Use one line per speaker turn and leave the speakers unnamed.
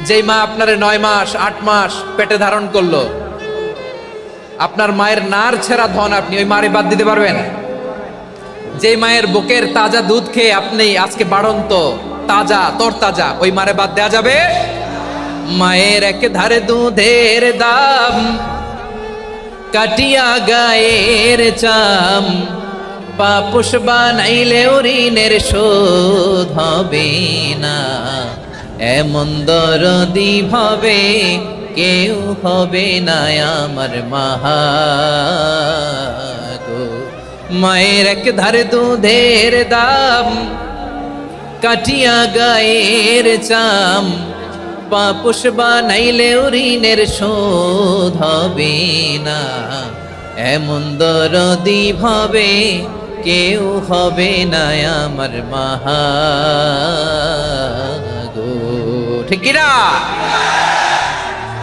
যেই মা আপনারে 9 মাস 8 মাস পেটে ধারণ করলো, আপনার মায়ের নার ছেঁড়া ধন আপনি ওই মারে বাদ দিতে পারবেন? যে মায়ের বুকের তাজা দুধ খেয়ে আপনি আজকে বাড়ন্ত তাজা তরতাজা, ওই মারে বাদ দেয়া যাবে? মায়ের এক ধারে দুধের দাম, কাটিয়া গায়ের চাম, পাপুষ বানাইলেও ঋণের শোধ হবে না। এমন দরদি ভাবে কেউ হবে না আমার মাহা গো। মায়ের এক ধারে দুধের দাম, কাটিয়া গায়ের চাম, পাপুষ বানাইলেও ঋণের শোধ হবে না। এমন দরদি ভাবে কেউ হবে না আমার মাহা গো। ঠিক কিনা?